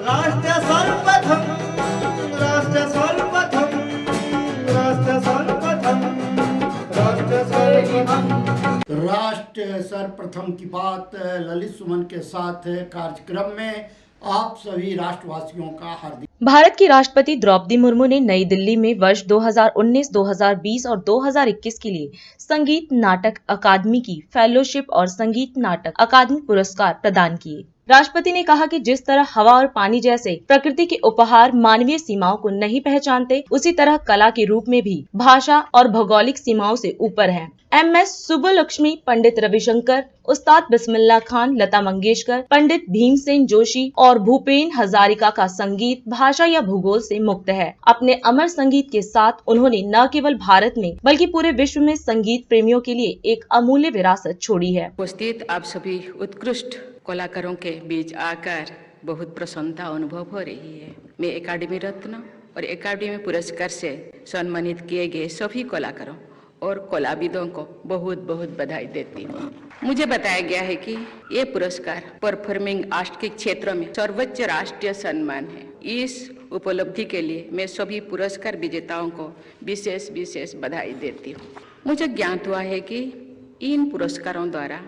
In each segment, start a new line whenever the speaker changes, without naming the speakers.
राष्ट्र सर्वप्रथम राष्ट्र सर्वप्रथम राष्ट्र सर्वप्रथम राष्ट्र सर्वप्रथम
राष्ट्र सर्वप्रथम की बात ललित सुमन के साथ कार्यक्रम में आप सभी राष्ट्रवासियों का हार्दिक।
भारत की राष्ट्रपति द्रौपदी मुर्मू ने नई दिल्ली में वर्ष 2019, 2020 और 2021 के लिए संगीत नाटक अकादमी की फेलोशिप और संगीत नाटक अकादमी पुरस्कार प्रदान किए। राष्ट्रपति ने कहा कि जिस तरह हवा और पानी जैसे प्रकृति के उपहार मानवीय सीमाओं को नहीं पहचानते, उसी तरह कला के रूप में भी भाषा और भौगोलिक सीमाओं से ऊपर है। MS सुब्बुलक्ष्मी, पंडित रविशंकर, उस्ताद बिस्मिल्लाह खान, लता मंगेशकर, पंडित भीमसेन जोशी और भूपेन हजारिका का संगीत भाषा या भूगोल से मुक्त है। अपने अमर संगीत के साथ उन्होंने न केवल भारत में बल्कि पूरे विश्व में संगीत प्रेमियों के लिए एक अमूल्य विरासत छोड़ी है।
उपस्थित आप सभी उत्कृष्ट कलाकारों के बीच आकर बहुत प्रसन्नता अनुभव हो रही है। मैं अकादमी रत्न और अकादमी पुरस्कार से सम्मानित किए गए सभी कलाकारों और कलाविदों को बहुत बहुत बधाई देती हूँ। मुझे बताया गया है कि ये पुरस्कार परफॉर्मिंग आर्ट के क्षेत्र में सर्वोच्च राष्ट्रीय सम्मान है। इस उपलब्धि के लिए मैं सभी पुरस्कार विजेताओं को विशेष बधाई देती हूँ। मुझे ज्ञात हुआ है कि इन पुरस्कारों द्वारा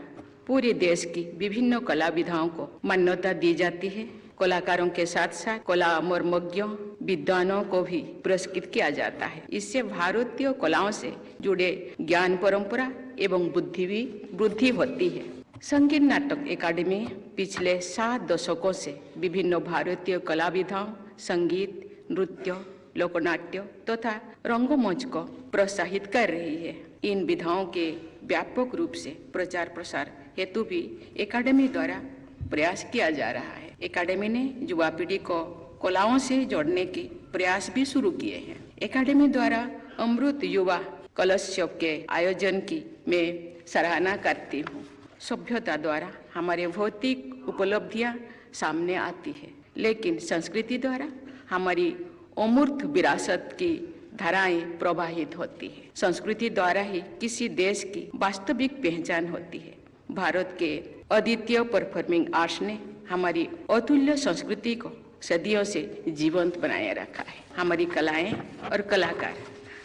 पूरे देश की विभिन्न कला विधाओं को मान्यता दी जाती है। कलाकारों के साथ साथ कला मर्मज्ञों, विद्वानों को भी पुरस्कृत किया जाता है। इससे भारतीय कलाओं से जुड़े ज्ञान परंपरा एवं बुद्धि भी वृद्धि होती है। संगीत नाटक अकादमी पिछले 7 दशकों से विभिन्न भारतीय कला विधाओं, संगीत, नृत्य, लोकनाट्य तथा रंगमंच को प्रोत्साहित कर रही है। इन विधाओं के व्यापक रूप से प्रचार प्रसार हेतु भी अकादमी द्वारा प्रयास किया जा रहा है। अकादमी ने युवा पीढ़ी को कलाओं से जोड़ने के प्रयास भी शुरू किए हैं। अकादमी द्वारा अमृत युवा कलशोत्सव के आयोजन की मैं सराहना करती हूँ। सभ्यता द्वारा हमारे भौतिक उपलब्धियाँ सामने आती है, लेकिन संस्कृति द्वारा हमारी अमूर्त विरासत की धाराएं प्रवाहित होती है। संस्कृति द्वारा ही किसी देश की वास्तविक पहचान होती है। भारत के अद्वितीय परफॉर्मिंग आर्ट्स ने हमारी अतुल्य संस्कृति को सदियों से जीवंत बनाए रखा है। हमारी कलाएं और कलाकार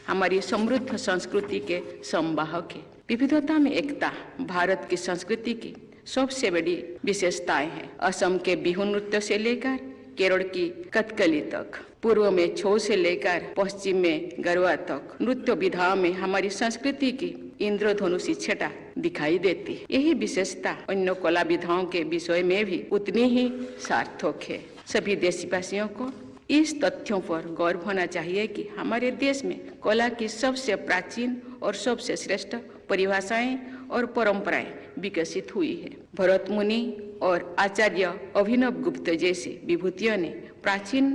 हमारी समृद्ध संस्कृति के संवाहक है। विविधता में एकता भारत की संस्कृति की सबसे बड़ी विशेषताएं हैं। असम के बिहू नृत्य से लेकर केरल की कथकली तक, पूर्व में छऊ से लेकर पश्चिम में गरबा तक, नृत्य विधाओं में हमारी संस्कृति की इंद्रधनुषी छटा दिखाई देती है। यही विशेषता अन्य कला विधाओं के विषय में भी उतनी ही सार्थक है। सभी देशवासियों को इस तथ्यों पर गौरव होना चाहिए कि हमारे देश में कला की सबसे प्राचीन और सबसे श्रेष्ठ परिभाषाएं और परंपराएं विकसित हुई है। भरत मुनि और आचार्य अभिनव गुप्त जैसी विभूतियों ने प्राचीन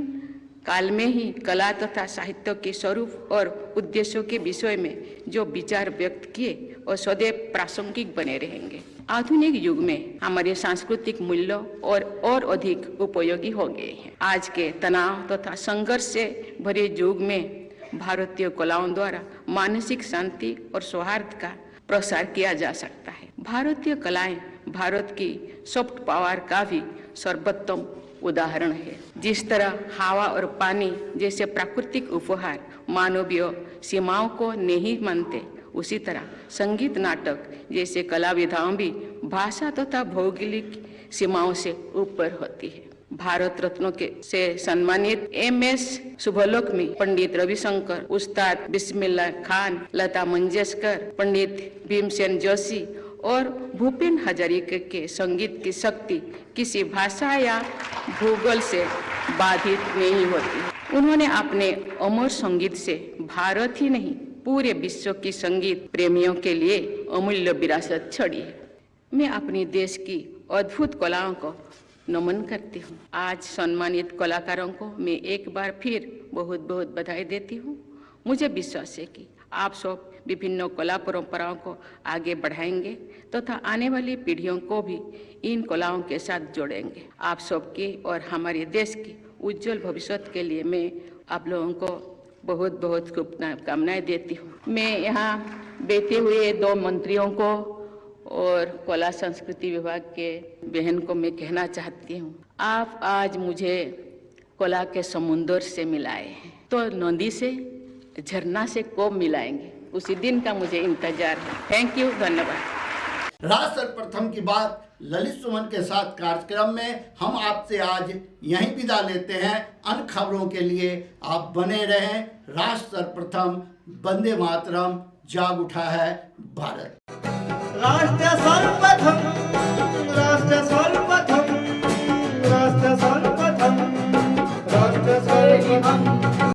काल में ही कला तथा साहित्य के स्वरूप और उद्देश्यों के विषय में जो विचार व्यक्त किए और सदैव प्रासंगिक बने रहेंगे। आधुनिक युग में हमारे सांस्कृतिक मूल्य और अधिक उपयोगी हो गए हैं। आज के तनाव तथा संघर्ष से भरे युग में भारतीय कलाओं द्वारा मानसिक शांति और सौहार्द का प्रसार किया जा सकता है। भारतीय कलाएं भारत की सॉफ्ट पावर का भी सर्वोत्तम उदाहरण है। जिस तरह हवा और पानी जैसे प्राकृतिक उपहार मानवीय सीमाओं को नहीं मानते, उसी तरह संगीत नाटक जैसे कला विधाओं भी भाषा तथा भौगोलिक सीमाओं से ऊपर होती है। भारत रत्नों के से सम्मानित MS सुब्बुलक्ष्मी, पंडित रविशंकर, उस्ताद बिस्मिल्लाह खान, लता मंगेशकर, पंडित भीमसेन जोशी और भूपेन हजारिका के संगीत की शक्ति किसी भाषा या भूगोल से बाधित नहीं होती। उन्होंने अपने अमर संगीत से भारत ही नहीं पूरे विश्व की संगीत प्रेमियों के लिए अमूल्य विरासत छोड़ी है। मैं अपनी देश की अद्भुत कलाओं को नमन करती हूँ। आज सम्मानित कलाकारों को मैं एक बार फिर बहुत बहुत बधाई देती हूँ। मुझे विश्वास है कि आप सब विभिन्न कला परंपराओं को आगे बढ़ाएंगे तथा आने वाली पीढ़ियों को भी इन कलाओं के साथ जोड़ेंगे। आप सबके और हमारे देश की उज्जवल भविष्य के लिए मैं आप लोगों को बहुत बहुत शुभकामनाएं देती हूँ। मैं यहाँ बैठे हुए 2 मंत्रियों को और कला संस्कृति विभाग के बहन को मैं कहना चाहती हूँ, आप आज मुझे कला के समुंदर से मिलाए हैं, तो नदी से झरना से कब मिलाएंगे, उसी दिन का मुझे इंतजार है। थैंक यू, धन्यवाद।
राष्ट्र सर्वप्रथम की बात ललित सुमन के साथ कार्यक्रम में हम आपसे आज यहीं विदा लेते हैं। अन्य खबरों के लिए आप बने रहें। राष्ट्र सर्वप्रथम, वंदे मातरम, जाग उठा है भारत।
राष्ट्र सर्वप्रथम